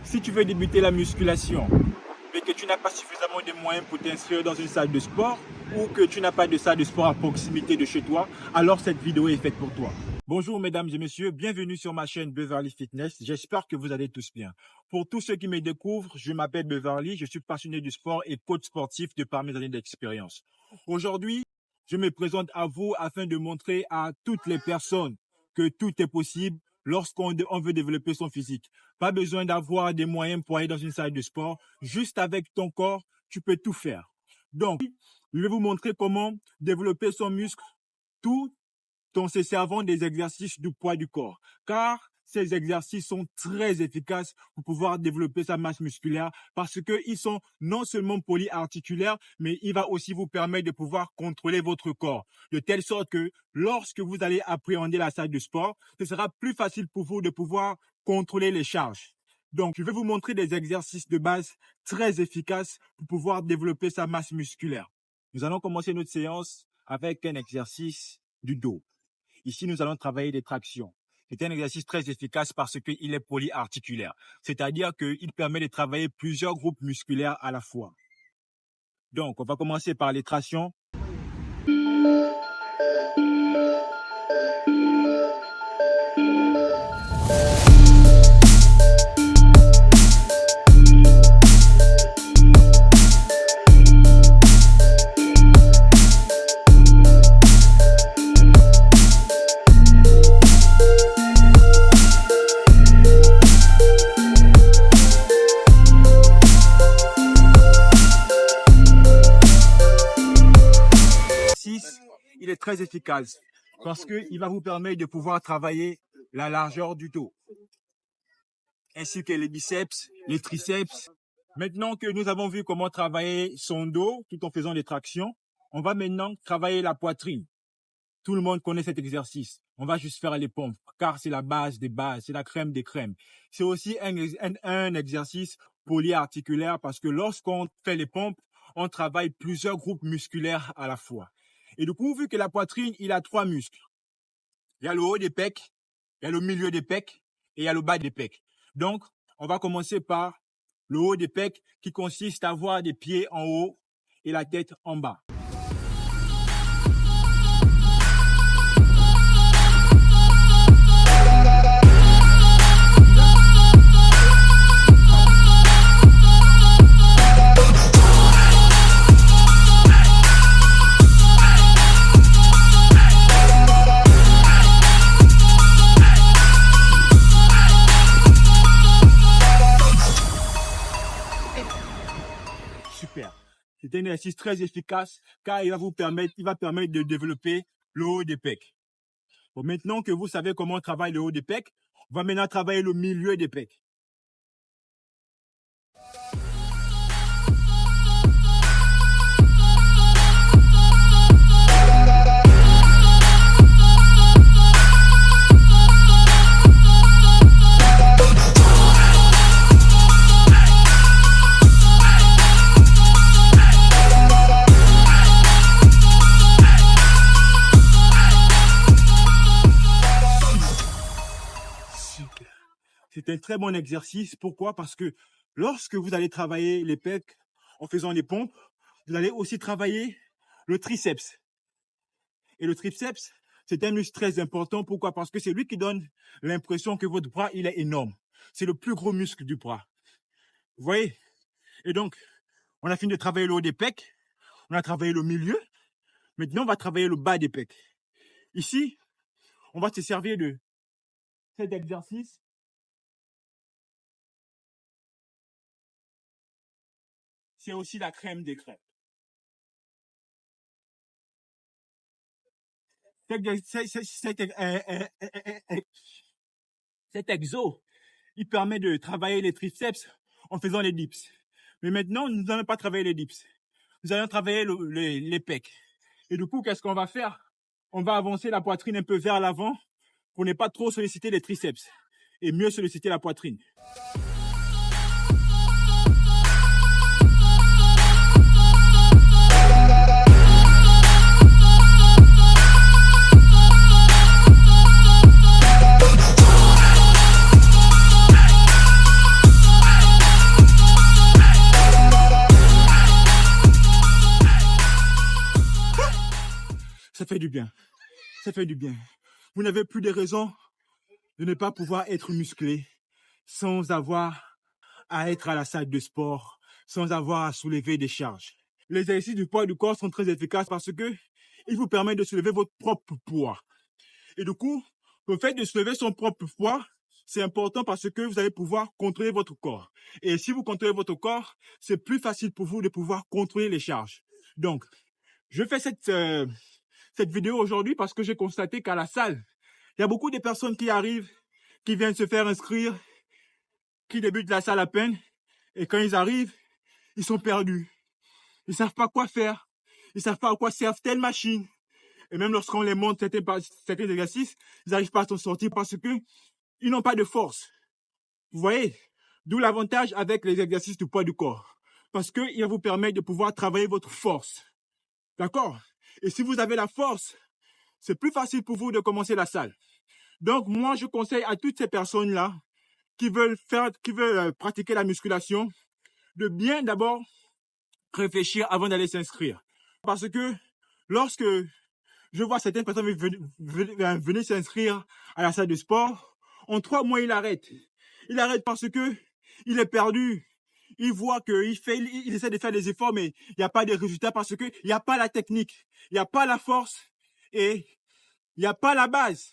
si tu veux débuter la musculation, mais que tu n'as pas suffisamment de moyens pour t'inscrire dans une salle de sport ou que tu n'as pas de salle de sport à proximité de chez toi, alors cette vidéo est faite pour toi. Bonjour mesdames et messieurs, bienvenue sur ma chaîne Beverly Fitness. J'espère que vous allez tous bien. Pour tous ceux qui me découvrent, je m'appelle Beverly, je suis passionné du sport et coach sportif de par mes années d'expérience. Aujourd'hui, je me présente à vous afin de montrer à toutes les personnes que tout est possible lorsqu'on veut développer son physique. Pas besoin d'avoir des moyens pour aller dans une salle de sport. Juste avec ton corps, tu peux tout faire. Donc, je vais vous montrer comment développer son muscle tout en se servant des exercices du poids du corps. Car ces exercices sont très efficaces pour pouvoir développer sa masse musculaire parce qu'ils sont non seulement polyarticulaires, mais il va aussi vous permettre de pouvoir contrôler votre corps. De telle sorte que lorsque vous allez appréhender la salle de sport, ce sera plus facile pour vous de pouvoir contrôler les charges. Donc, je vais vous montrer des exercices de base très efficaces pour pouvoir développer sa masse musculaire. Nous allons commencer notre séance avec un exercice du dos. Ici, nous allons travailler des tractions. C'est un exercice très efficace parce qu'il est polyarticulaire. C'est-à-dire qu'il permet de travailler plusieurs groupes musculaires à la fois. Donc, on va commencer par les tractions. Il est très efficace parce qu'il va vous permettre de pouvoir travailler la largeur du dos, ainsi que les biceps, les triceps. Maintenant que nous avons vu comment travailler son dos tout en faisant des tractions, on va maintenant travailler la poitrine. Tout le monde connaît cet exercice. On va juste faire les pompes car c'est la base des bases, c'est la crème des crèmes. C'est aussi un exercice polyarticulaire parce que lorsqu'on fait les pompes, on travaille plusieurs groupes musculaires à la fois. Et du coup, vu que la poitrine, il a 3 muscles. Il y a le haut des pecs, il y a le milieu des pecs et il y a le bas des pecs. Donc, on va commencer par le haut des pecs qui consiste à avoir des pieds en haut et la tête en bas. Super. C'est un exercice très efficace car il va permettre de développer le haut des pecs. Bon, maintenant que vous savez comment on travaille le haut des pecs, on va maintenant travailler le milieu des pecs. C'est un très bon exercice. Pourquoi? Parce que lorsque vous allez travailler les pecs en faisant les pompes, vous allez aussi travailler le triceps. Et le triceps, c'est un muscle très important. Pourquoi? Parce que c'est lui qui donne l'impression que votre bras, il est énorme. C'est le plus gros muscle du bras. Vous voyez? Et donc, on a fini de travailler le haut des pecs. On a travaillé le milieu. Maintenant, on va travailler le bas des pecs. Ici, on va se servir de cet exercice. C'est aussi la crème des crèmes. Cet exo, il permet de travailler les triceps en faisant les dips. Mais maintenant, nous n'allons pas travailler les dips. Nous allons travailler les pecs. Et du coup, qu'est-ce qu'on va faire? On va avancer la poitrine un peu vers l'avant pour ne pas trop solliciter les triceps et mieux solliciter la poitrine. fait du bien. Ça fait du bien. Vous n'avez plus de raison de ne pas pouvoir être musclé sans avoir à être à la salle de sport, sans avoir à soulever des charges. Les exercices du poids du corps sont très efficaces parce que ils vous permettent de soulever votre propre poids. Et du coup, le fait de soulever son propre poids, c'est important parce que vous allez pouvoir contrôler votre corps. Et si vous contrôlez votre corps, c'est plus facile pour vous de pouvoir contrôler les charges. Donc, je fais cette vidéo aujourd'hui parce que j'ai constaté qu'à la salle, il y a beaucoup de personnes qui arrivent, qui viennent se faire inscrire, qui débutent la salle à peine. Et quand ils arrivent, ils sont perdus. Ils ne savent pas quoi faire. Ils ne savent pas à quoi servent telle machine. Et même lorsqu'on les montre certains exercices, ils n'arrivent pas à s'en sortir parce qu'ils n'ont pas de force. Vous voyez? D'où l'avantage avec les exercices du poids du corps. Parce qu'il va vous permettre de pouvoir travailler votre force. D'accord? Et si vous avez la force, c'est plus facile pour vous de commencer la salle. Donc, moi, je conseille à toutes ces personnes-là qui veulent pratiquer la musculation de bien d'abord réfléchir avant d'aller s'inscrire. Parce que lorsque je vois certaines personnes venir s'inscrire à la salle de sport, en 3 mois, il arrête. Il arrête parce que il est perdu. Il voit qu'il essaie de faire des efforts, mais il n'y a pas de résultats parce qu'il n'y a pas la technique, il n'y a pas la force et il n'y a pas la base.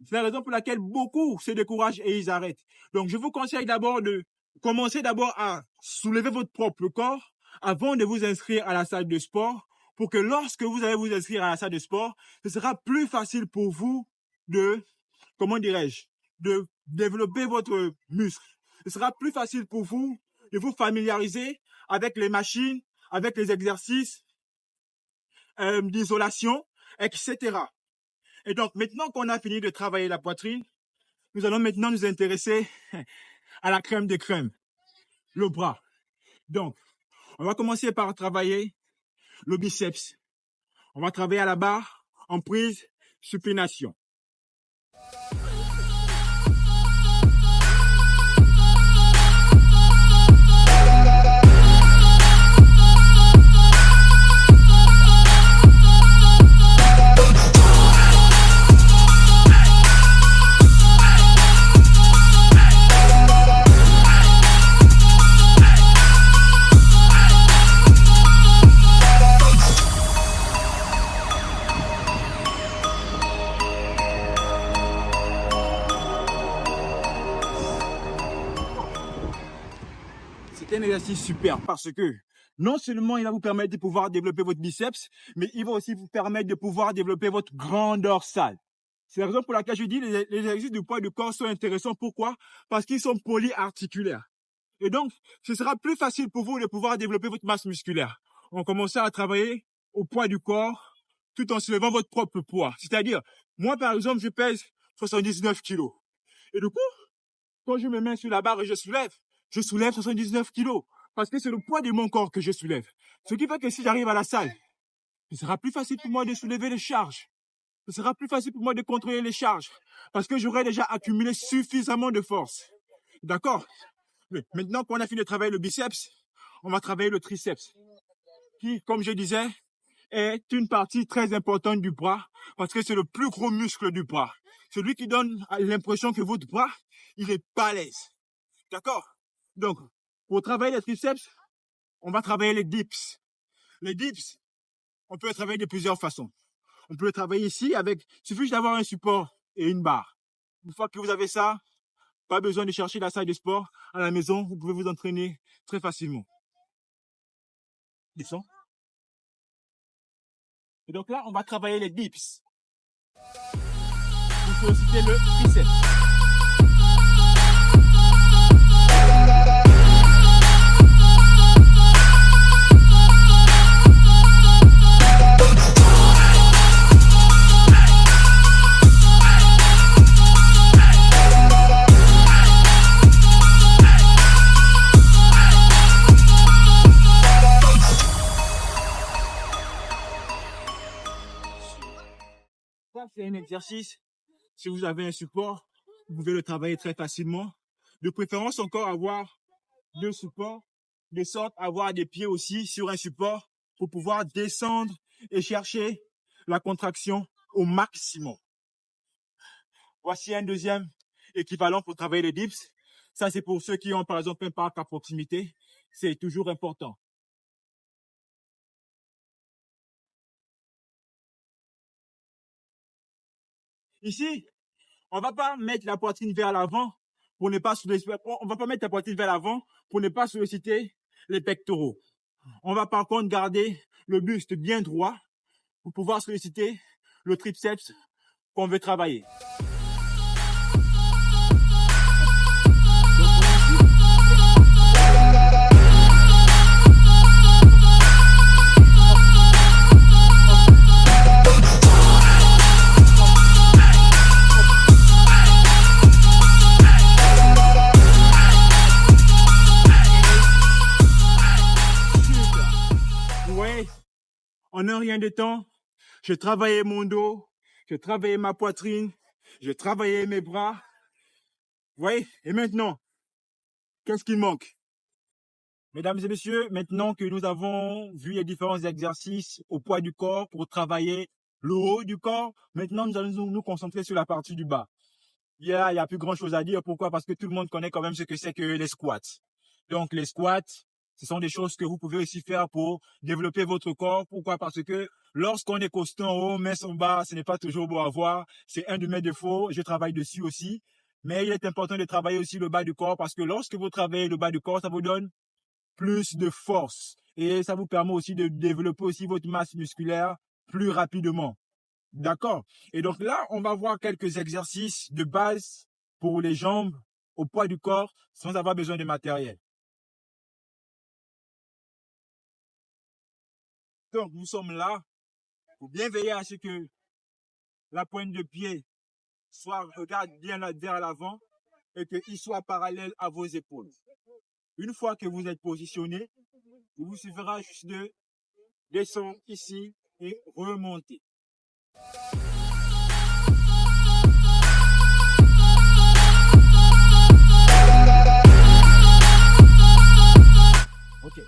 C'est la raison pour laquelle beaucoup se découragent et ils arrêtent. Donc, je vous conseille d'abord de commencer à soulever votre propre corps avant de vous inscrire à la salle de sport pour que lorsque vous allez vous inscrire à la salle de sport, ce sera plus facile pour vous de, de développer votre muscle. Ce sera plus facile pour vous de vous familiariser avec les machines, avec les exercices d'isolation, etc. Et donc, maintenant qu'on a fini de travailler la poitrine, nous allons maintenant nous intéresser à la crème de crème, le bras. Donc, on va commencer par travailler le biceps. On va travailler à la barre, en prise, supination. C'est un exercice super parce que non seulement il va vous permettre de pouvoir développer votre biceps, mais il va aussi vous permettre de pouvoir développer votre grand dorsal. C'est la raison pour laquelle je dis que les exercices du poids du corps sont intéressants. Pourquoi? Parce qu'ils sont polyarticulaires. Et donc, ce sera plus facile pour vous de pouvoir développer votre masse musculaire. On commence à travailler au poids du corps tout en soulevant votre propre poids. C'est-à-dire, moi par exemple, je pèse 79 kilos. Et du coup, quand je me mets sur la barre et je soulève 79 kilos. Parce que c'est le poids de mon corps que je soulève. Ce qui fait que si j'arrive à la salle, ce sera plus facile pour moi de soulever les charges. Ce sera plus facile pour moi de contrôler les charges. Parce que j'aurai déjà accumulé suffisamment de force. D'accord? Mais maintenant qu'on a fini de travailler le biceps, on va travailler le triceps. Qui, comme je disais, est une partie très importante du bras. Parce que c'est le plus gros muscle du bras. Celui qui donne l'impression que votre bras, il est balèze. D'accord? Donc, pour travailler les triceps, on va travailler les dips. Les dips, on peut les travailler de plusieurs façons. On peut le travailler ici avec, il suffit juste d'avoir un support et une barre. Une fois que vous avez ça, pas besoin de chercher la salle de sport à la maison, vous pouvez vous entraîner très facilement. Descends. Et donc là, on va travailler les dips. Vous sollicitez le triceps. Ça, c'est un exercice. Si vous avez un support, vous pouvez le travailler très facilement. De préférence, encore avoir 2 supports, de sorte à avoir des pieds aussi sur un support pour pouvoir descendre et chercher la contraction au maximum. Voici un deuxième équivalent pour travailler les dips. Ça, c'est pour ceux qui ont par exemple un parc à proximité. C'est toujours important. Ici, on va pas mettre la poitrine vers l'avant pour ne pas on va pas mettre la poitrine vers l'avant pour ne pas solliciter les pectoraux. On va par contre garder le buste bien droit pour pouvoir solliciter le triceps qu'on veut travailler. Vous voyez, en un rien de temps, je travaillais mon dos, je travaillais ma poitrine, je travaillais mes bras. Vous voyez, et maintenant, qu'est-ce qui manque? Mesdames et messieurs, maintenant que nous avons vu les différents exercices au poids du corps pour travailler le haut du corps, maintenant nous allons nous concentrer sur la partie du bas. Il y a plus grand chose à dire. Pourquoi? Parce que tout le monde connaît quand même ce que c'est que les squats. Donc les squats, ce sont des choses que vous pouvez aussi faire pour développer votre corps. Pourquoi? Parce que lorsqu'on est costaud en haut, mince en bas, ce n'est pas toujours beau à voir. C'est un de mes défauts. Je travaille dessus aussi. Mais il est important de travailler aussi le bas du corps parce que lorsque vous travaillez le bas du corps, ça vous donne plus de force. Et ça vous permet aussi de développer aussi votre masse musculaire plus rapidement. D'accord? Et donc là, on va voir quelques exercices de base pour les jambes au poids du corps sans avoir besoin de matériel. Donc, nous sommes là pour bien veiller à ce que la pointe de pied regarde bien vers l'avant et qu'il soit parallèle à vos épaules. Une fois que vous êtes positionné, il vous suffira juste de descendre ici et remonter. Ok.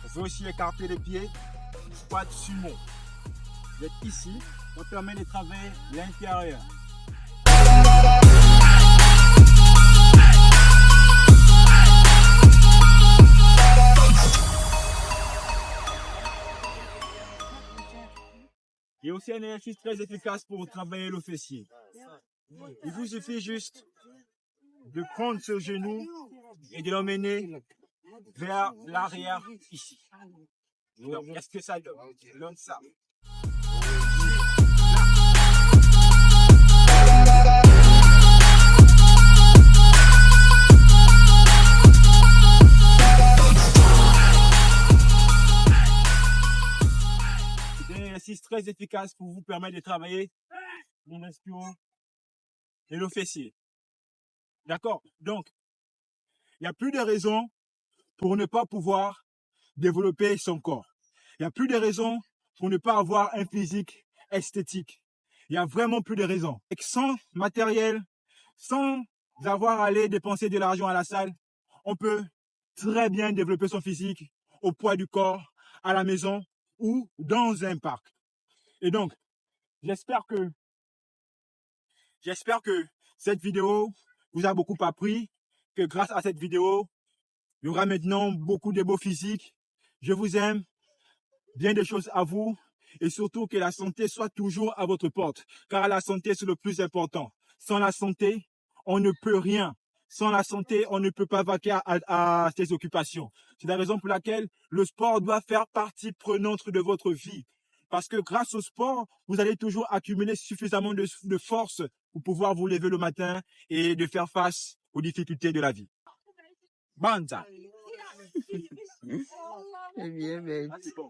On peut aussi écarter les pieds, squat sumo. Vous êtes ici, ça permet de travailler l'intérieur. Il y a aussi un exercice très efficace pour travailler le fessier. Il vous suffit juste de prendre ce genou et de l'emmener vers l'arrière ici. Donc, qu'est-ce que ça donne? Ça donne ça. C'est un exercice très efficace pour vous permettre de travailler mon ischio et le fessier. D'accord? Donc, il n'y a plus de raison pour ne pas pouvoir développer son corps. Il n'y a plus de raison pour ne pas avoir un physique esthétique. Il n'y a vraiment plus de raison. Et sans matériel, sans avoir à aller dépenser de l'argent à la salle, on peut très bien développer son physique au poids du corps, à la maison ou dans un parc. Et donc, j'espère que cette vidéo vous a beaucoup appris, que grâce à cette vidéo, il y aura maintenant beaucoup de beaux physiques. Je vous aime, bien des choses à vous et surtout que la santé soit toujours à votre porte, car la santé c'est le plus important. Sans la santé, on ne peut rien. Sans la santé, on ne peut pas vaquer à ses occupations. C'est la raison pour laquelle le sport doit faire partie prenante de votre vie. Parce que grâce au sport, vous allez toujours accumuler suffisamment de force pour pouvoir vous lever le matin et de faire face aux difficultés de la vie. Banza. C'est bien, mais...